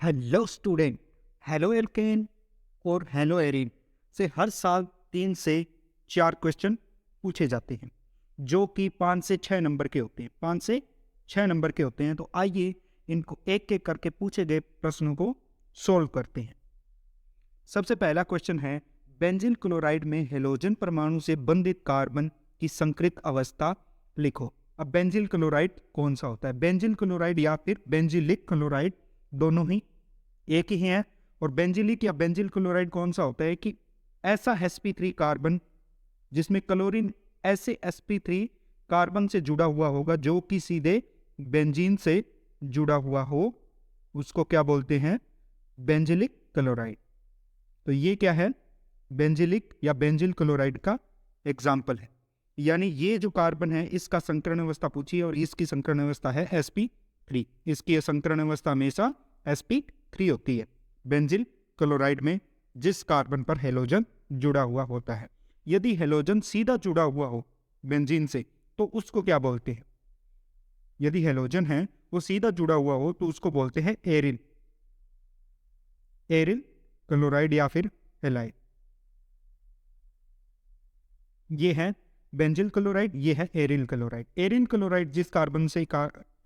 Hello student. Halo alkane और hello Erin से हर साल 3 से 4 क्वेश्चन पूछे जाते हैं जो कि 5 से 6 नंबर के होते हैं। 5 से 6 नंबर के होते हैं। तो आइए इनको एक एक करके पूछे गए प्रश्नों को सोल्व करते हैं। सबसे पहला क्वेश्चन है, बेंजीन क्लोराइड में हेलोजन परमाणु से बंधित कार्बन की संकृत अवस्था लिखो। अब बेंजीन क्लोराइड कौन सा होता है? बेंजीन क्लोराइड या फिर बेंजीलिक क्लोराइड दोनों ही एक ही है। और बेंजिलिक या बेंजिल क्लोराइड कौन सा होता है कि ऐसा sp3 कार्बन जिसमें क्लोरीन ऐसे sp3 कार्बन से जुड़ा हुआ होगा जो कि सीधे बेंजीन से जुड़ा हुआ हो, उसको क्या बोलते हैं? Benzylic chloride. तो ये क्या है? बेंजिलिक या बेंजिल क्लोराइड का एग्जाम्पल है। यानी ये जो कार्बन है इसका संकरण अवस्था पूछी है और इसकी संकरण अवस्था है sp3। इसकी संकरण अवस्था हमेशा sp3 होती है बेंजिल क्लोराइड में जिस कार्बन पर हेलोजन जुड़ा हुआ होता है। यदि हेलोजन सीधा जुड़ा हुआ हो बेंजीन से तो उसको क्या बोलते हैं? यदि हेलोजन है वो सीधा जुड़ा हुआ हो तो उसको बोलते हैं एरिल क्लोराइड या फिर हेलाइड। ये है बेंजिल क्लोराइड, ये है एरिल क्लोराइड। एरिल क्लोराइड जिस कार्बन से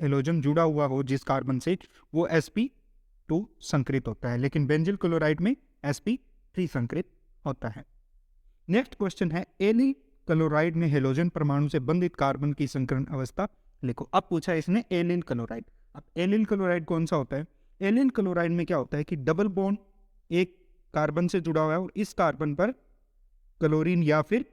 हेलोजन जुड़ा हुआ हो जिस कार्बन से, वो sp2 संकृत होता है, लेकिन बेंजिल क्लोराइड में sp3 संकृत होता है। नेक्स्ट क्वेश्चन है, एलिल क्लोराइड में हेलोजन परमाणु से बंधित कार्बन की संकरण अवस्था लिखो। अब पूछा इसने एलिल क्लोराइड। अब एलिल क्लोराइड कौन सा होता है? एलिल क्लोराइड में क्या होता है कि डबल बॉन्ड एक कार्बन से जुड़ा हुआ है और इस कार्बन पर क्लोरीन या फिर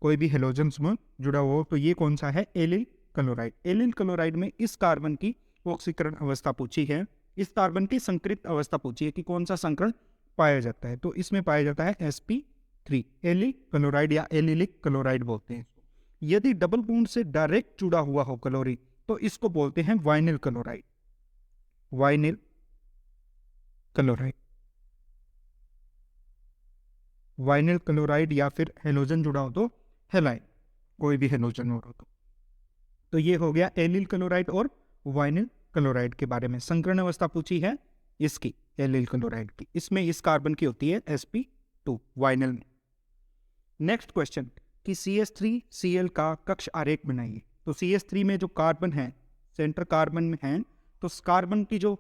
कोई भी हेलोजन समूह जुड़ा हुआ हो, तो ये कौन सा है? Allele chloride. एलिल क्लोराइड में इस कार्बन की ऑक्सीकरण अवस्था पूछी है, इस कार्बन की संकृत अवस्था पूछी है कि कौन सा संकरण पाया जाता है, तो इसमें पाया जाता है sp3। एलिल क्लोराइड या एलिलिक क्लोराइड बोलते हैं। यदि डबल बॉन्ड से डायरेक्ट जुड़ा हुआ हो क्लोरीन तो इसको बोलते हैं vinyl chloride. Vinyl chloride, vinyl chloride या फिर हेलोजन जुड़ा हो तो हेलाइड, कोई भी हेलोजन हो तो ये हो गया एलिल क्लोराइड और वाइनिल क्लोराइड के बारे में। संकरण अवस्था पूछी है इसकी एलिल क्लोराइड की, इसमें इस कार्बन की होती है sp2 वाइनिल में। नेक्स्ट क्वेश्चन कि CH3Cl का कक्ष आरेख बनाइए। तो CH3 में जो कार्बन है, सेंटर कार्बन में है, तो कार्बन की जो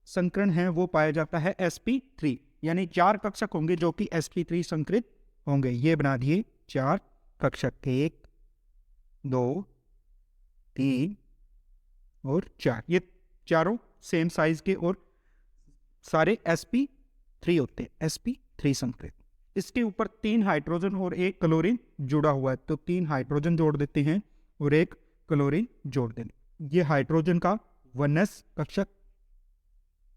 संकरण है वो पाया जाता है sp3, यानी 4 कक्षक होंगे जो कि sp3 संकृत होंगे। ये बना दिए 4 कक्षक, 1 2 3 और 4। ये चारों सेम साइज के और सारे sp3 होते हैं, sp3 संकृत। इसके ऊपर 3 हाइड्रोजन और 1 क्लोरीन जुड़ा हुआ है, तो 3 हाइड्रोजन जोड़ देते हैं और 1 क्लोरीन जोड़ देंगे। ये हाइड्रोजन का 1s कक्षक,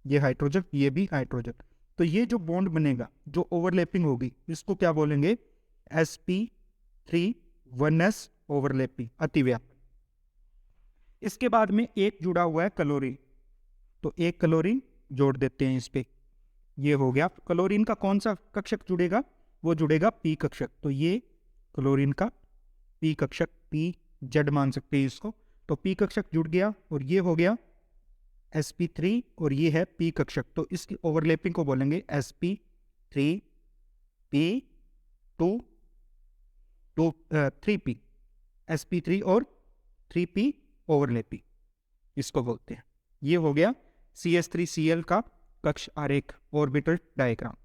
ये हाइड्रोजन, ये भी हाइड्रोजन। तो ये जो बॉन्ड बनेगा, जो ओवरलैपिंग होगी, इसको क्या बोलेंगे? sp3 1s overlapping, अतिव्यापन। इसके बाद में एक जुड़ा हुआ है क्लोरीन, तो 1 क्लोरीन जोड़ देते हैं इस पे। ये हो गया। क्लोरीन का कौन सा कक्षक जुड़ेगा? वो जुड़ेगा p कक्षक। तो ये क्लोरीन का p कक्षक, p जेड मान सकते हैं इसको, तो p कक्षक जुड़ गया और ये हो गया sp3 और ये है p कक्षक। तो इसकी ओवरलैपिंग को बोलेंगे sp3 p2 3p, sp3 और 3p ओवरलैपिंग इसको बोलते हैं। ये हो गया CH3Cl का कक्ष आरेख, ऑर्बिटल डायग्राम।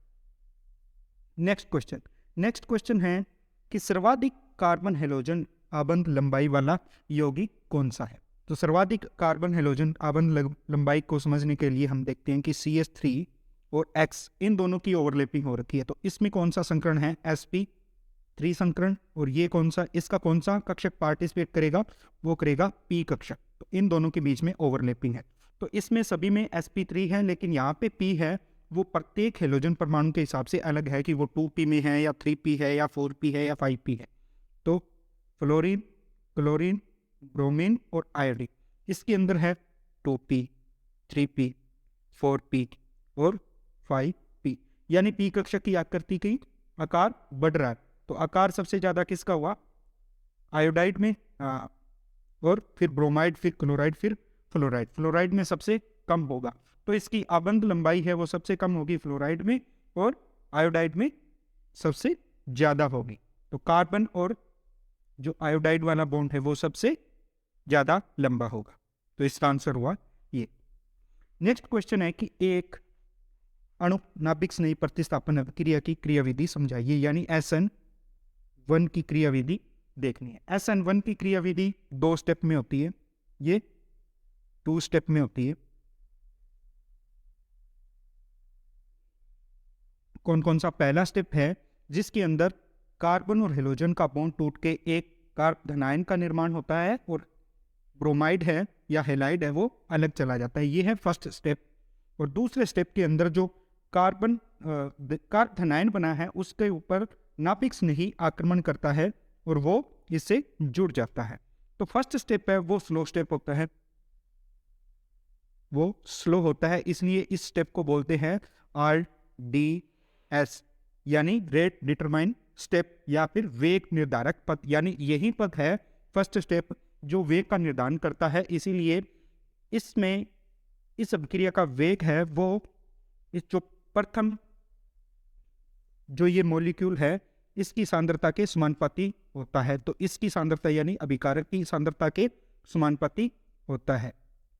नेक्स्ट क्वेश्चन है कि सर्वाधिक कार्बन हेलोजन आबंध लंबाई वाला यौगिक कौन सा है? तो सर्वाधिक कार्बन हेलोजन आबंध लंबाई को समझने के लिए हम देखते हैं कि CH3 और X इन दोनों की ओवरलैपिंग हो रखी है, तो इसमें कौन सा संकरण है? sp3 संकरण। और ये कौन सा, इसका कौन सा कक्षक पार्टिसिपेट करेगा? वो करेगा p कक्षक। तो इन दोनों के बीच में ओवरलैपिंग है, तो इसमें सभी में sp3 है, लेकिन यहाँ पे p है वो प्रत्येक हेलोजन परमाणु के हिसाब से अलग है कि वो 2p में है या 3p है या 4p है या 5p है। तो फ्लोरीन, क्लोरीन, ब्रोमीन और आयोडीन, इसके अंदर है 2p, 3p, 4p और 5p, यानी p कक्षक की आकृति की आकार बढ़ रहा है। तो आकार सबसे ज्यादा किसका हुआ? आयोडाइड में, और फिर ब्रोमाइड, फिर क्लोराइड, फिर फ्लोराइड। फ्लोराइड में सबसे कम होगा। तो इसकी आबंध लंबाई है वो सबसे कम होगी फ्लोराइड में और आयोडाइड में सबसे ज़्यादा होगी। तो कार्बन और जो आयोडाइड वाला बॉन्ड है वो सबसे ज़्यादा लंबा होगा। तो इसका आंसर हुआ ये। नेक्स्ट क्वेश्चन है कि एक अणु नाभिक स्नेही प्रतिस्थापन अभिक्रिया की क्रियाविधि समझाइए, यानी SN1 की क्रियाविधि देखनी है। SN1 की क्रियाविधि 2 स्टेप में होती है, ये 2 स्टेप में होती है। कौन कौन सा? पहला स्टेप है जिसके अंदर कार्बन और हेलोजन का बॉन्ड टूट के एक कार्बोधनायन का निर्माण होता है और ब्रोमाइड है या हेलाइड है वो अलग चला जाता है। ये है फर्स्ट स्टेप। और दूसरे स्टेप के अंदर जो कार्बोधनायन बना है उसके ऊपर नाभिक स्नेही आक्रमण करता है और वो इससे जुड़ जाता है। तो फर्स्ट स्टेप है वो स्लो स्टेप होता है, वो स्लो होता है, इसलिए इस स्टेप को बोलते हैं RDS, यानी रेट डिटरमाइन स्टेप या फिर वेग निर्धारक पद। यानी यही पद है फर्स्ट स्टेप जो वेग का निर्धारण करता है। इसीलिए इसमें इस अभिक्रिया का वेग है वो इस जो प्रथम जो ये मॉलिक्यूल है इसकी सांद्रता के समानुपाती होता है। तो इसकी सांद्रता यानी अभिकारक की सांद्रता के समानुपाती होता है।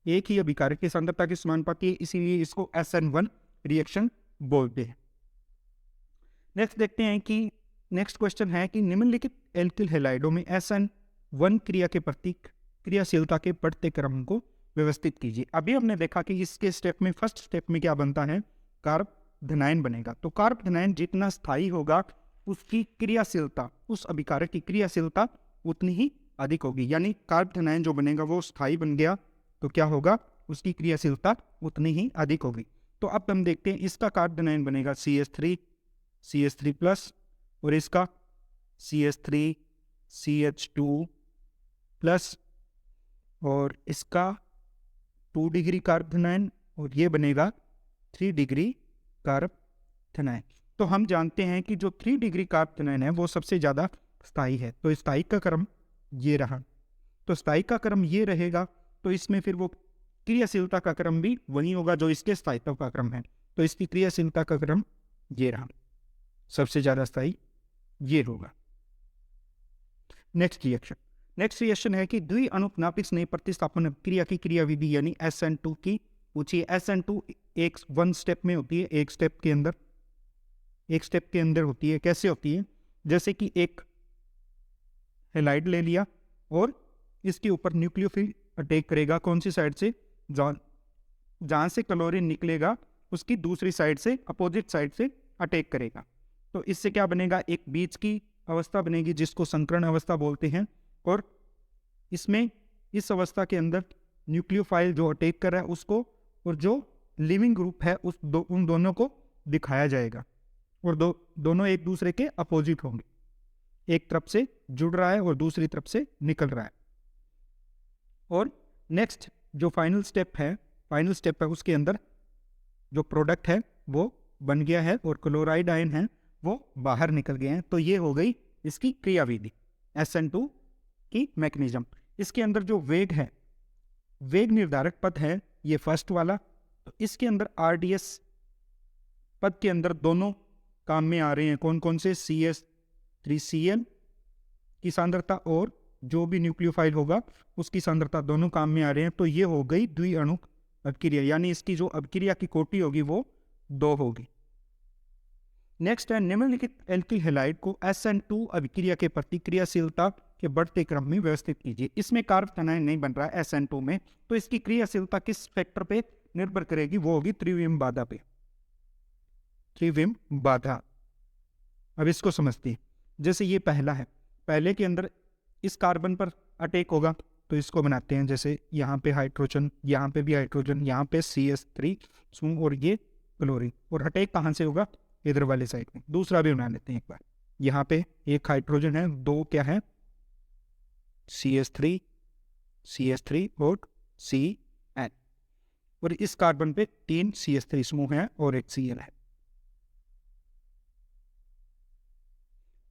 एक ही अभिकारक की सांद्रता के समानुपाती है, इसीलिए इसको SN1 रिएक्शन बोलते हैं। नेक्स्ट देखते हैं कि नेक्स्ट क्वेश्चन है कि निम्नलिखित एल्किल हैलाइडों में SN1 क्रिया के प्रति क्रियाशीलता के बढ़ते क्रम को व्यवस्थित कीजिए। अभी हमने देखा कि इसके स्टेप में फर्स्ट स्टेप में क्या बनता है, कार्बोधनायन बनेगा। तो कार्बोधनायन जितना स्थायी होगा उसकी क्रियाशीलता, उस अभिकारक की क्रियाशीलता उतनी ही अधिक होगी। यानी कार्बोधनायन जो बनेगा वो स्थायी बन गया तो क्या होगा, उसकी क्रियाशीलता उतनी ही अधिक होगी। तो अब हम देखते हैं इसका कार्बोधनायन बनेगा CH3 प्लस और इसका CH3 CH2 प्लस और इसका 2 डिग्री कार्बोधनायन और ये बनेगा 3 डिग्री कार्बोधनायन। तो हम जानते हैं कि जो 3 डिग्री कार्बोधनायन है वो सबसे ज़्यादा स्थायी है। तो स्थायी का क्रम ये रहा, तो स्थायी का क्रम ये रहेगा, तो इसमें फिर वो क्रियाशीलता का क्रम भी वही होगा जो इसके स्थायित्व का क्रम है। तो इसकी क्रियाशीलता का क्रम ये रहा, सबसे ज़्यादा स्थायी ये होगा। नेक्स्ट रिएक्शन है कि द्विअणुक नाभिक स्नेही प्रतिस्थापन क्रिया की क्रियाविधि यानी SN2 की पूछिए। SN2 एक 1 स्टेप में होती है, एक स्टेप के अंदर होती है। कैसे होती है, जैसे कि एक हैलाइड ले लिया और इसके ऊपर न्यूक्लियोफिल अटैक करेगा। कौन सी साइड से, जहाँ से क्लोरीन निकलेगा उसकी दूसरी साइड से, अपोजिट साइड से अटैक करेगा। तो इससे क्या बनेगा, एक बीच की अवस्था बनेगी जिसको संकरण अवस्था बोलते हैं। और इसमें इस अवस्था के अंदर न्यूक्लियोफाइल जो अटैक कर रहा है उसको और जो लिविंग ग्रुप है उन दोनों को दिखाया जाएगा और दोनों एक दूसरे के अपोजिट होंगे, एक तरफ से जुड़ रहा है और दूसरी तरफ से निकल रहा है। और नेक्स्ट जो फाइनल स्टेप है उसके अंदर जो प्रोडक्ट है वो बन गया है और क्लोराइड आयन है वो बाहर निकल गए हैं। तो ये हो गई इसकी क्रियाविधि, SN2 की मैकेनिज्म। इसके अंदर जो वेग है, वेग निर्धारक पद है ये फर्स्ट वाला। तो इसके अंदर RDS पद के अंदर दोनों काम में आ रहे हैं। कौन कौन से, CH3Cl की सांद्रता और जो भी न्यूक्लियोफाइल होगा उसकी सांद्रता, दोनों काम में आ रहे हैं। तो ये हो गई द्विअणुक अभिक्रिया, यानी इसकी जो अभिक्रिया की कोटि होगी वो 2 होगी। नेक्स्ट है निम्नलिखित एल्किल हैलाइड को SN2 अभिक्रिया के प्रति क्रियाशीलता के बढ़ते क्रम में व्यवस्थित कीजिए। इसमें कार्बोधनायन नहीं बन रहा है SN2 में, तो इसकी क्रियाशीलता किस फैक्टर पे निर्भर करेगी, वो होगी त्रिविम बाधा पे, त्रिविम बाधा। अब इसको समझते हैं। जैसे ये पहला है, पहले के अंदर इस कार्बन पर अटैक होगा तो इसको बनाते हैं, जैसे यहाँ पे हाइड्रोजन, यहाँ पे भी हाइड्रोजन, यहाँ पे CH3 और ये क्लोरीन। और अटैक कहाँ से होगा, इधर वाले साइड में। दूसरा भी बना लेते हैं एक बार। यहाँ पे एक हाइड्रोजन है, 2 क्या है, CH3 और CN। और इस कार्बन पे 3 CH3 समूह है और एक Cl है।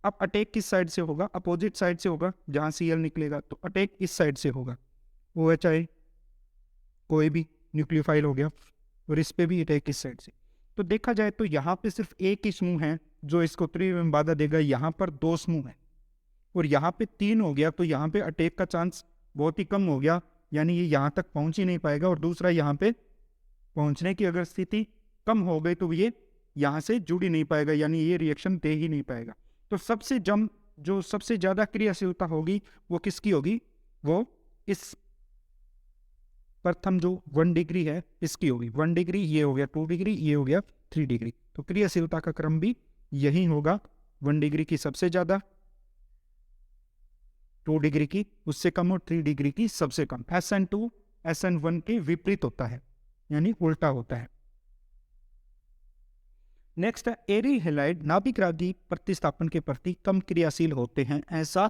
अब अटैक किस साइड से होगा, अपोजिट साइड से होगा, जहां Cl निकलेगा। तो अटैक इस साइड से होगा, OHI कोई भी न्यूक्लियोफाइल हो गया और इस पे भी अटैक इस साइड से। तो देखा जाए तो यहाँ पे सिर्फ एक ही समूह है जो इसको त्रिविम बाधा देगा, यहाँ पर 2 समूह है और यहाँ पे 3 हो गया, तो यहाँ पे अटैक का चांस बहुत ही कम हो गया, यानी ये यहाँ तक पहुँच ही नहीं पाएगा। और दूसरा यहाँ पे पहुँचने की अगर स्थिति कम हो गई तो ये यहाँ से जुड़ ही नहीं पाएगा, यानी ये रिएक्शन दे ही नहीं पाएगा। तो जो सबसे ज़्यादा क्रियाशीलता होगी वो किसकी होगी, वो इस प्रथम जो 1 डिग्री है इसकी होगी। 1 डिग्री ये हो गया, 2 डिग्री ये हो गया, 3 डिग्री। तो क्रियाशीलता का क्रम भी यही होगा, 1 डिग्री की सबसे ज़्यादा, 2 डिग्री की उससे कम और 3 डिग्री की सबसे कम। SN2 SN1 के विपरीत होता है, यानी उल्टा होता है। नेक्स्ट है एरी हेलाइड नाभिक रागी प्रतिस्थापन के प्रति कम क्रियाशील होते हैं, ऐसा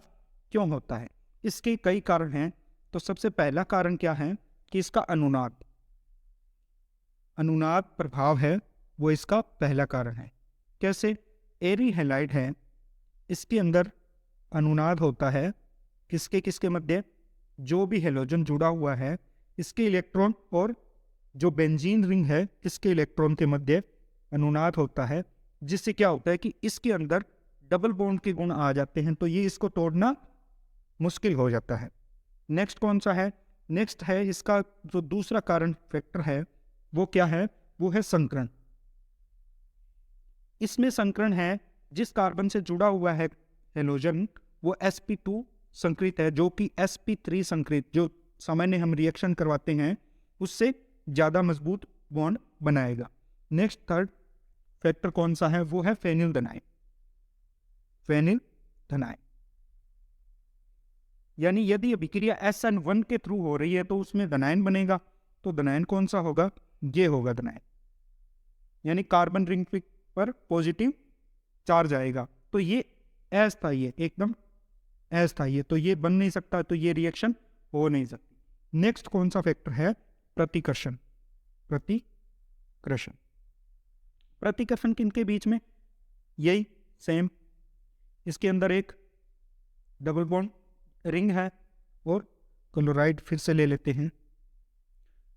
क्यों होता है? इसके कई कारण हैं। तो सबसे पहला कारण क्या है कि इसका अनुनाद प्रभाव है, वो इसका पहला कारण है। कैसे? एरी हेलाइड है, इसके अंदर अनुनाद होता है किसके किसके मध्य, जो भी हेलोजन जुड़ा हुआ है इसके इलेक्ट्रॉन और जो बेंजीन रिंग है इसके इलेक्ट्रॉन के मध्य अनुनाद होता है, जिससे क्या होता है कि इसके अंदर डबल बॉन्ड के गुण आ जाते हैं, तो ये इसको तोड़ना मुश्किल हो जाता है। नेक्स्ट कौन सा है? नेक्स्ट है इसका जो दूसरा कारण फैक्टर है वो क्या है, वो है संकरण। इसमें संकरण है, जिस कार्बन से जुड़ा हुआ है हेलोजन वो sp2 संकरित है, जो कि sp3 संकरित जो सामान्य हम रिएक्शन करवाते हैं उससे ज़्यादा मजबूत बॉन्ड बनाएगा। नेक्स्ट थर्ड फैक्टर कौन सा है, वो है फेनिल धनायन। फेनिल धनायन यानी यदि अभिक्रिया SN1 के थ्रू हो रही है तो उसमें धनायन बनेगा, तो धनायन कौन सा होगा, ये होगा धनायन, यानी कार्बन रिंग पर पॉजिटिव चार्ज आएगा, तो ये अस्थायी है, एकदम अस्थायी है, तो ये बन नहीं सकता, तो ये रिएक्शन हो नहीं सकती। नेक्स्ट कौन सा फैक्टर है, प्रतिकर्षण। प्रतिकर्षण किनके बीच में, यही सेम, इसके अंदर एक डबल बॉन्ड रिंग है और क्लोराइड फिर से ले लेते हैं।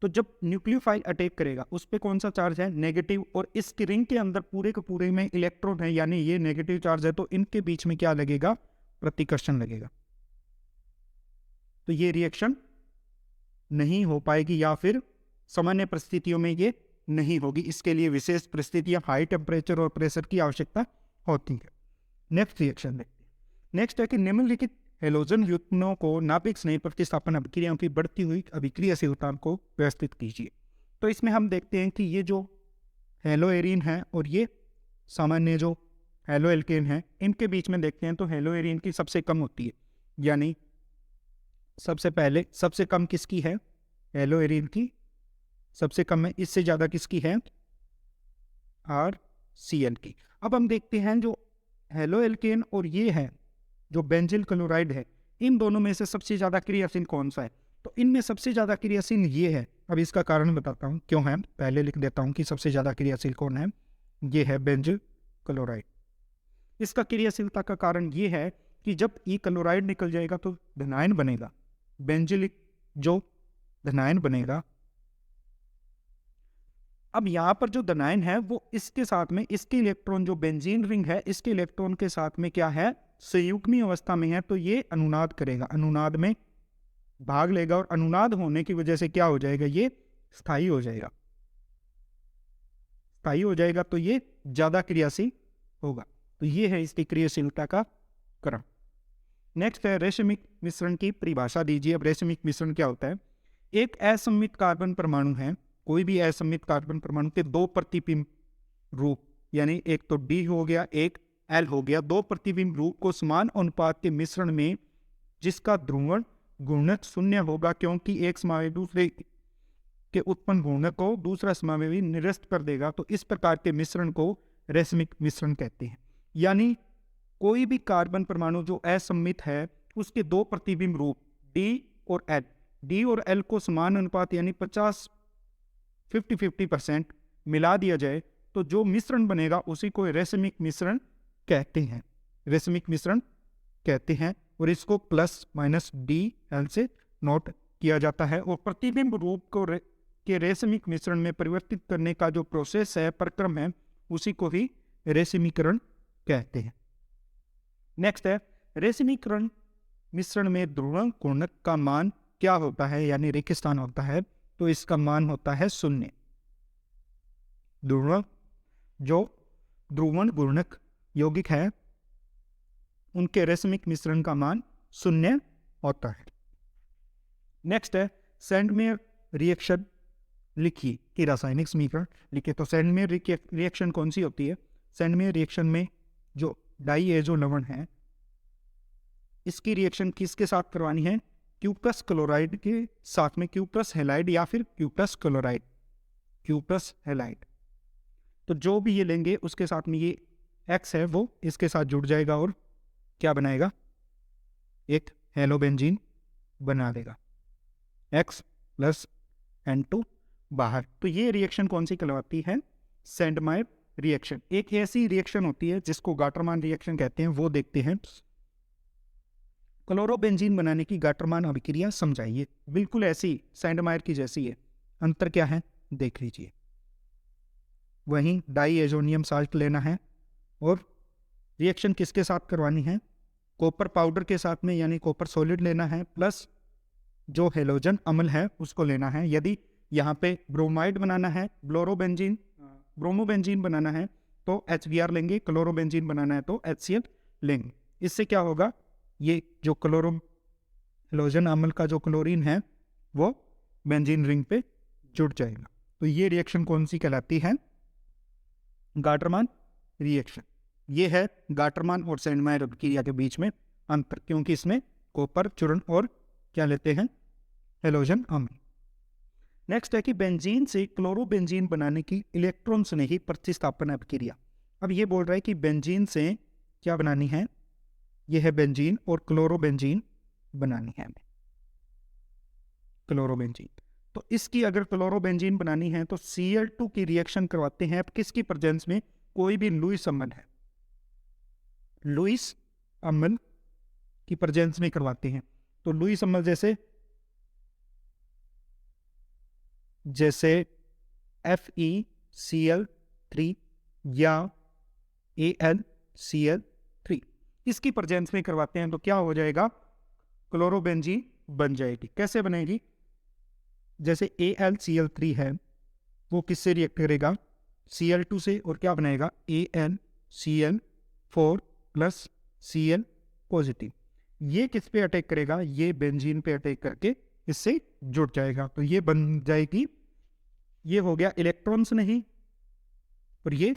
तो जब न्यूक्लियोफाइल अटैक करेगा उस पे कौन सा चार्ज है, नेगेटिव, और इस रिंग के अंदर पूरे के पूरे में इलेक्ट्रॉन है, यानी ये नेगेटिव चार्ज है, तो इनके बीच में क्या लगेगा, प्रतिकर्षण लगेगा। तो ये रिएक्शन नहीं हो पाएगी, या फिर सामान्य परिस्थितियों में ये नहीं होगी, इसके लिए विशेष परिस्थितियां, हाई टेम्परेचर और प्रेशर की आवश्यकता होती है। नेक्स्ट रिएक्शन देखते हैं। नेक्स्ट है कि निम्नलिखित हेलोजन युग्मों को नाभिक स्नेह प्रतिस्थापन अभिक्रियाओं की बढ़ती हुई अभिक्रियाशीलता को व्यवस्थित कीजिए। तो इसमें हम देखते हैं कि ये जो हेलो एरीन है और ये सामान्य जो हेलो एल्केन है, इनके बीच में देखते हैं तो हेलो एरीन की सबसे कम होती है, यानी सबसे कम किसकी है, हेलो एरीन की सबसे कम है, इससे ज़्यादा किसकी है, RCl की। अब हम देखते हैं जो हेलो एल्केन और ये है जो बेंजिल क्लोराइड है, इन दोनों में से सबसे ज़्यादा क्रियाशील कौन सा है, तो इनमें सबसे ज़्यादा क्रियाशील ये है। अब इसका कारण बताता हूँ क्यों है, पहले लिख देता हूँ कि सबसे ज़्यादा क्रियाशील कौन है, ये है बेंजिल क्लोराइड। इसका क्रियाशीलता का कारण ये है कि जब ई क्लोराइड निकल जाएगा तो धनायन बनेगा, बेंजिलिक जो धनायन बनेगा। अब यहाँ पर जो धनायन है वो इसके साथ में इसके इलेक्ट्रॉन जो बेंजीन रिंग है इसके इलेक्ट्रॉन के साथ में क्या है, संयुग्मी अवस्था में है, तो ये अनुनाद करेगा, अनुनाद में भाग लेगा, और अनुनाद होने की वजह से क्या हो जाएगा, ये स्थायी हो जाएगा। स्थायी हो जाएगा तो ये ज्यादा क्रियाशील होगा। तो ये है इसकी क्रियाशीलता का क्रम। नेक्स्ट है रेशमिक मिश्रण की परिभाषा दीजिए। अब रेशमिक मिश्रण क्या होता है, एक असममित कार्बन परमाणु है, कोई भी असममित कार्बन परमाणु के 2 प्रतिबिंब रूप, यानी एक तो D हो गया एक L हो गया, 2 प्रतिबिंब रूप को समान अनुपात के मिश्रण में जिसका ध्रुवण गुणक 0 होगा, क्योंकि एक समावेशी दूसरे के उत्पन्न गुणक को दूसरा समावेशी निरस्त कर देगा, तो इस प्रकार के मिश्रण को रेशमिक मिश्रण कहते हैं। यानी कोई भी कार्बन परमाणु जो असममित है उसके 2 प्रतिबिंब रूप D और L को समान अनुपात यानी 50% मिला दिया जाए तो जो मिश्रण बनेगा उसी को रेशमिक मिश्रण कहते हैं, रेशमिक मिश्रण कहते हैं। और इसको +- DL से नोट किया जाता है। और प्रतिबिंब रूप को के रेशमिक मिश्रण में परिवर्तित करने का जो प्रोसेस है, प्रक्रम है, उसी को ही रेशमीकरण कहते हैं। नेक्स्ट है, रेशमीकरण मिश्रण में ध्रुवण गुणक का मान क्या होता है, यानी रिक्त स्थान होता है, तो इसका मान होता है 0। ध्रुवण गुणक यौगिक है, उनके रेशमिक मिश्रण का मान 0 होता है। नेक्स्ट है, सैंडमेयर रिएक्शन लिखिए कि रासायनिक समीकरण लिखिए। तो सैंडमेयर रिएक्शन कौन सी होती है? सैंडमेयर रिएक्शन में जो डाईएजो लवण है, इसकी रिएक्शन किसके साथ करवानी है? क्यूप्रस क्लोराइड के साथ में, क्यूप्रस हैलाइड या फिर क्यूप्रस क्लोराइड, क्यूप्रस हैलाइड। तो जो भी ये लेंगे उसके साथ में ये X है वो इसके साथ जुड़ जाएगा और क्या बनाएगा? एक हेलोबेंजीन बना देगा, X प्लस N2 बाहर। तो ये रिएक्शन कौन सी कहलाती है? Sandmeyer reaction. एक ऐसी रिएक्शन होती है जिसको गाटरमान रिएक्शन कहते हैं, वो देखते हैं। क्लोरोबेंजीन बनाने की गाटरमान अभिक्रिया समझाइए। बिल्कुल ऐसी सैंडमेयर की जैसी है, अंतर क्या है देख लीजिए। वहीं डाईएजोनियम साल्ट लेना है और रिएक्शन किसके साथ करवानी है? कॉपर पाउडर के साथ में, यानी कॉपर सॉलिड लेना है, प्लस जो हेलोजन अम्ल है उसको लेना है। यदि यहाँ पे ब्रोमाइड बनाना है, ब्रोमोबेंजीन बनाना है तो HBr लेंगे, क्लोरोबेंजीन बनाना है तो HCl लेंगे। इससे क्या होगा? ये जो हेलोजन अम्ल का जो क्लोरीन है वो बेंजीन रिंग पे जुड़ जाएगा। तो ये रिएक्शन कौन सी कहलाती है? Gattermann reaction. ये है गाटरमान और सैंडमेयर अभिक्रिया के बीच में अंतर, क्योंकि इसमें कॉपर चूर्ण और क्या लेते हैं? हेलोजन अम्ल। नेक्स्ट है कि बेंजीन से क्लोरोबेंजीन बनाने की इलेक्ट्रॉन स्नेही प्रतिस्थापन अभिक्रिया। अब ये बोल रहा है कि बेंजीन से क्या बनानी है? यह है बेंजीन और क्लोरोबेंजीन बनानी है हमें, क्लोरोबेंजीन। तो इसकी अगर क्लोरोबेंजीन बनानी है तो Cl2 की रिएक्शन करवाते हैं। अब किसकी प्रेजेंस में? कोई भी लुईस अम्ल है, लुईस अम्ल की प्रेजेंस में करवाते हैं। तो लुईस अम्ल जैसे FeCl3 या AlCl3, इसकी प्रेजेंस में करवाते हैं तो क्या हो जाएगा? क्लोरोबेंजीन बन जाएगी। कैसे बनेगी? जैसे AlCl3 है वो किससे रिएक्ट करेगा? Cl2 से, और क्या बनाएगा? AlCl4 plus Cl positive. ये किस पे अटैक करेगा? ये बेंजीन पे अटैक करके इससे जुड़ जाएगा। तो ये बन जाएगी, ये हो गया इलेक्ट्रॉन्स नहीं, और ये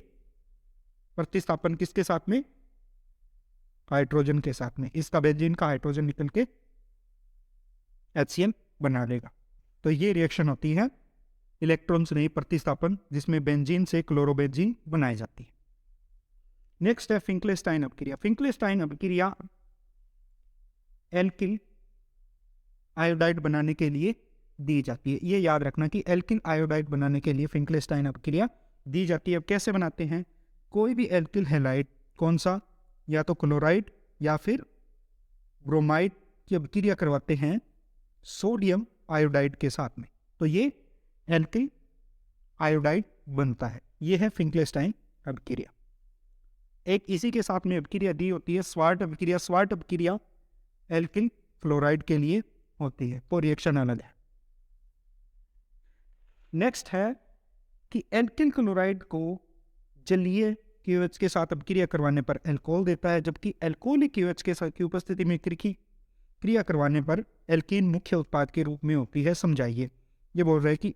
प्रतिस्थापन किसके साथ में? हाइड्रोजन के साथ में। इसका बेंजीन का हाइड्रोजन निकल के HCl बना लेगा। तो ये रिएक्शन होती है इलेक्ट्रॉन्स नहीं प्रतिस्थापन, जिसमें बेंजीन से क्लोरोबेंजीन बनाई जाती है। नेक्स्ट है फिंकलेस्टाइन अभिक्रिया। फिंकलेस्टाइन अभिक्रिया एल्किल आयोडाइड बनाने के लिए दी जाती है। ये याद रखना कि एल्किल आयोडाइड बनाने के लिए फिंकलेस्टाइन अभिक्रिया दी जाती है। अब कैसे बनाते हैं? कोई भी एल्किल हैलाइड, कौन सा? या तो क्लोराइड या फिर ब्रोमाइड की अभिक्रिया करवाते हैं सोडियम आयोडाइड के साथ में, तो ये एल्किल आयोडाइड बनता है। ये है फिंकलेस्टाइन अभिक्रिया। एक इसी के साथ में अभिक्रिया दी होती है स्वार्ट अभिक्रिया। स्वार्ट अभिक्रिया एल्किल फ्लोराइड के लिए होती है, वो रिएक्शन अलग है। नेक्स्ट है कि एल्किल क्लोराइड को जलीय KOH के साथ अभिक्रिया करवाने पर एल्कोहल देता है, जबकि एल्कोहलिक KOH के साथ की उपस्थिति में क्रिया करवाने पर एल्कीन मुख्य उत्पाद के रूप में होती है। समझाइए। ये बोल रहे हैं कि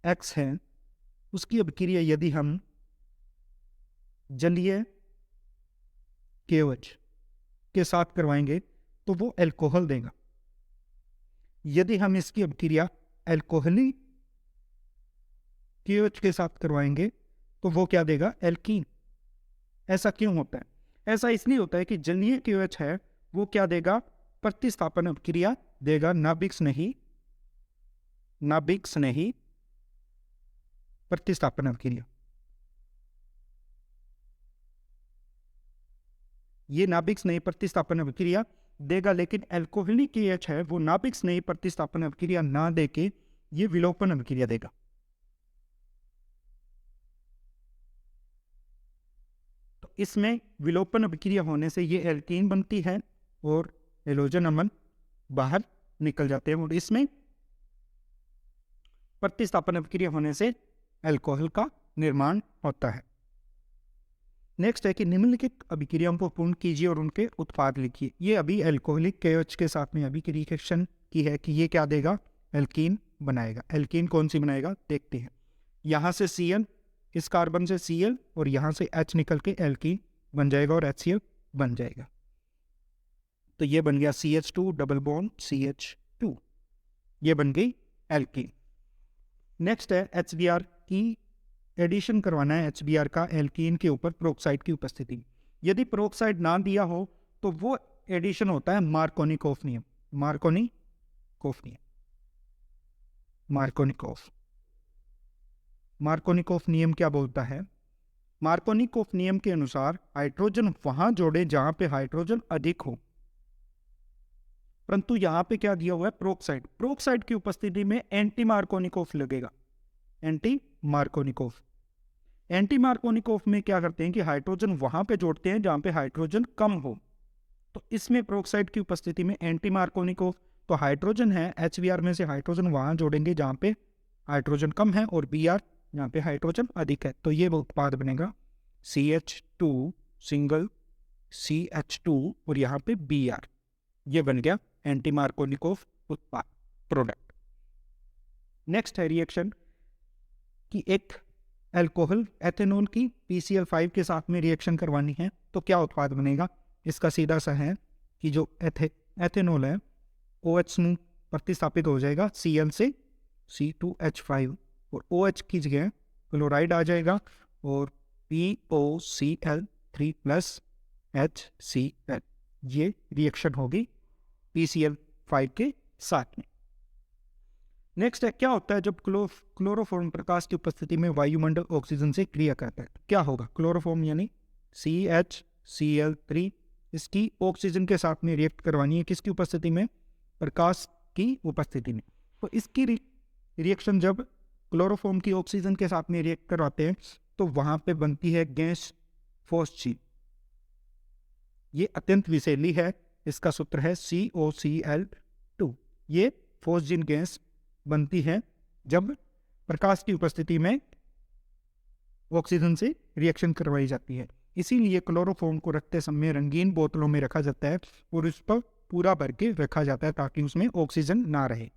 RX है, उसकी अभिक्रिया यदि हम जलीय KOH के साथ करवाएंगे तो वो एल्कोहल देगा। यदि हम इसकी अभिक्रिया एल्कोहलिक KOH के साथ करवाएंगे तो वो क्या देगा? एल्कीन। ऐसा क्यों होता है? ऐसा इसलिए होता है कि जलीय KOH है वो क्या देगा? प्रतिस्थापन अभिक्रिया देगा, नाभिक स्नेही प्रतिस्थापन अभिक्रिया। ये नाभिक स्नेही प्रतिस्थापन अभिक्रिया देगा, लेकिन एल्कोहलिक KOH है वो नाभिक स्नेही प्रतिस्थापन अभिक्रिया ना देके ये विलोपन अभिक्रिया देगा। तो इसमें विलोपन अभिक्रिया होने से ये एल्कीन बनती है और हेलोजन अम्ल बाहर निकल जाते हैं, और इसमें प्रतिस्थापन अभिक्रिया होने से अल्कोहल का निर्माण होता है। नेक्स्ट है कि निम्नलिखित अभिक्रियाओं को पूर्ण कीजिए और उनके उत्पाद लिखिए। ये अभी अल्कोहलिक KOH के साथ में अभी की रिएक्शन की है कि ये क्या देगा, एल्कीन बनाएगा। एल्कीन कौन सी बनाएगा देखते हैं। यहाँ से Cl, इस कार्बन से Cl और यहाँ से H निकल के एल्कीन बन जाएगा और HCl बन जाएगा। तो ये बन गया CH2 डबल बॉन्ड CH2, ये बन गई एल्कीन। नेक्स्ट है HBr की एडिशन करवाना है HBr का एल्कीन के ऊपर प्रोक्साइड की उपस्थिति में। यदि प्रोक्साइड ना दिया हो तो वो एडिशन होता है मार्कोनिकोफ नियम। मार्कोनिकोफ नियम क्या बोलता है? मार्कोनिकोफ नियम के अनुसार हाइड्रोजन वहां जोड़े जहां पे हाइड्रोजन अधिक हो, परंतु यहां पे क्या दिया हुआ है, प्रोक्साइड की उपस्थिति में एंटी मार्कोनिकोफ लगेगा। एंटी मार्कोनिकोफ में क्या करते हैं कि हाइड्रोजन वहां पे जोड़ते हैं जहां पे हाइड्रोजन कम हो। तो इसमें प्रोक्साइड की उपस्थिति में एंटी मार्कोनिकोफ, तो हाइड्रोजन है HBr में से हाइड्रोजन वहां जोड़ेंगे जहां पे हाइड्रोजन कम है और Br जहां पे हाइड्रोजन अधिक है। तो ये उत्पाद बनेगा CH2 सिंगल CH2 और यहाँ पे Br, ये बन गया एंटी मार्कोनिकोफ उत्पाद प्रोडक्ट। नेक्स्ट है रिएक्शन कि एक अल्कोहल एथेनॉल की PCl5 के साथ में रिएक्शन करवानी है, तो क्या उत्पाद बनेगा? इसका सीधा सा है कि जो एथेनॉल है OH में प्रतिस्थापित हो जाएगा Cl से C2H5 और OH की जगह क्लोराइड आ जाएगा और POCl3 प्लस HCl, ये रिएक्शन होगी PCl5 के साथ में। नेक्स्ट है क्या होता है जब क्लोरोफॉर्म प्रकाश की उपस्थिति में वायुमंडल ऑक्सीजन से क्रिया करता है, तो क्या होगा? क्लोरोफॉर्म यानी CHCl3, इसकी ऑक्सीजन के साथ में रिएक्ट करवानी है, किसकी उपस्थिति में? प्रकाश की उपस्थिति में। तो इसकी रिएक्शन जब क्लोरोफॉर्म की ऑक्सीजन के साथ में रिएक्ट करवाते हैं तो वहां पे बनती है गैस फॉस्जीन। ये अत्यंत विषैली है, इसका सूत्र है COCl2। ये फॉस्जीन गैस बनती है जब प्रकाश की उपस्थिति में ऑक्सीजन से रिएक्शन करवाई जाती है। इसीलिए क्लोरोफॉर्म को रखते समय रंगीन बोतलों में रखा जाता है और उस पर पूरा भर के रखा जाता है ताकि उसमें ऑक्सीजन ना रहे।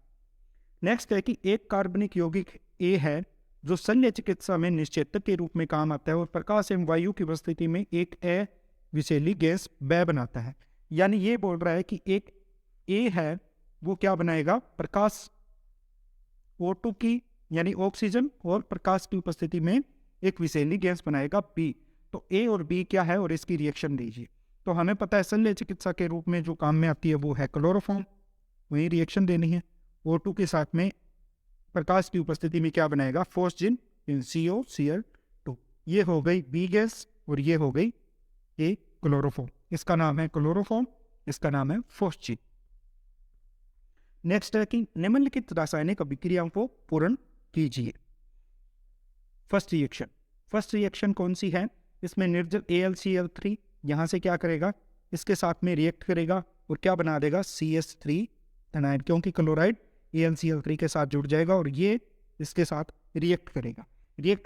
नेक्स्ट है कि एक कार्बनिक यौगिक A है जो शल्य चिकित्सा में निश्चेतक के रूप में काम आता है और प्रकाश एवं वायु की उपस्थिति में एक अविषैली गैस बै बनाता है। यानी ये बोल रहा है कि एक A है वो क्या बनाएगा? प्रकाश O2 की यानी ऑक्सीजन और प्रकाश की उपस्थिति में एक विषैली गैस बनाएगा B। तो A और B क्या है और इसकी रिएक्शन लीजिए। तो हमें पता है शल्य चिकित्सा के रूप में जो काम में आती है वो है क्लोरोफॉर्म, वही रिएक्शन देनी है। O2 के साथ में प्रकाश की उपस्थिति में क्या बनाएगा? Phosgene COCl2। ये हो गई B गैस और ये हो गई A क्लोरोफॉर्म। इसका नाम है क्लोरोफॉर्म, इसका नाम है फॉस्जीन। नेक्स्ट है कि निम्नलिखित रासायनिक अभिक्रियाओं को पूर्ण कीजिए। फर्स्ट रिएक्शन कौन सी है? इसमें निर्जल AlCl3 यहाँ से क्या करेगा? इसके साथ में रिएक्ट करेगा और क्या बना देगा? CH3 एनाइड, क्योंकि क्लोराइड AlCl3 के साथ जुड़ जाएगा और ये इसके साथ रिएक्ट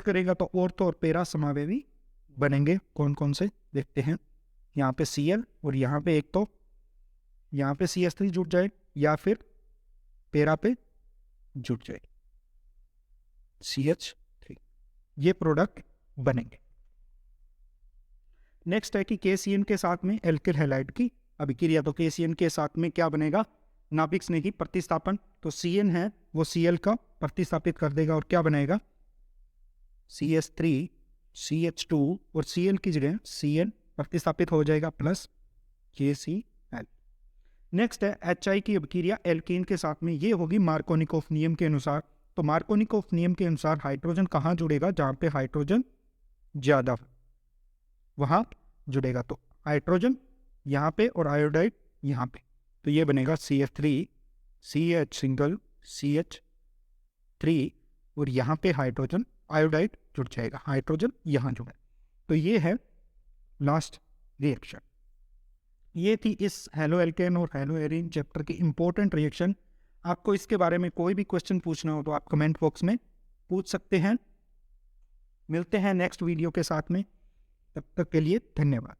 करेगा तो ऑर्थो और पैरा समावेशी बनेंगे। कौन कौन से देखते हैं। यहाँ पे Cl और यहाँ पे एक तो यहाँ पे CH3 जुड़ जाए या फिर पैरा पे जुड़ जाए CH3, ये प्रोडक्ट बनेंगे। नेक्स्ट है कि KCN के साथ में एल्किल हैलाइड की अभिक्रिया। तो KCN के साथ में क्या बनेगा? नाभिक स्नेही प्रतिस्थापन। तो Cn है वो Cl का प्रतिस्थापित कर देगा और क्या बनाएगा? CH3 CH2 और Cl की जगह Cn प्रतिस्थापित हो जाएगा प्लस KCl। नेक्स्ट है HI की अभिक्रिया एल्कीन के साथ में, ये होगी मार्कोनिकोफ नियम के अनुसार। तो मार्कोनिकोफ नियम के अनुसार हाइड्रोजन कहाँ जुड़ेगा? जहां पे हाइड्रोजन ज्यादा वहां जुड़ेगा। तो हाइड्रोजन यहाँ पे और आयोडाइड यहाँ पे, तो ये बनेगा CH3 CH सिंगल CH 3 और यहाँ पे हाइड्रोजन आयोडाइड जुड़ जाएगा, हाइड्रोजन यहाँ जुड़ा। तो ये है लास्ट रिएक्शन। ये थी इस हेलो एल्केन और हेलो एरीन चैप्टर की इंपॉर्टेंट रिएक्शन। आपको इसके बारे में कोई भी क्वेश्चन पूछना हो तो आप कमेंट बॉक्स में पूछ सकते हैं। मिलते हैं नेक्स्ट वीडियो के साथ में, तब तक के लिए धन्यवाद।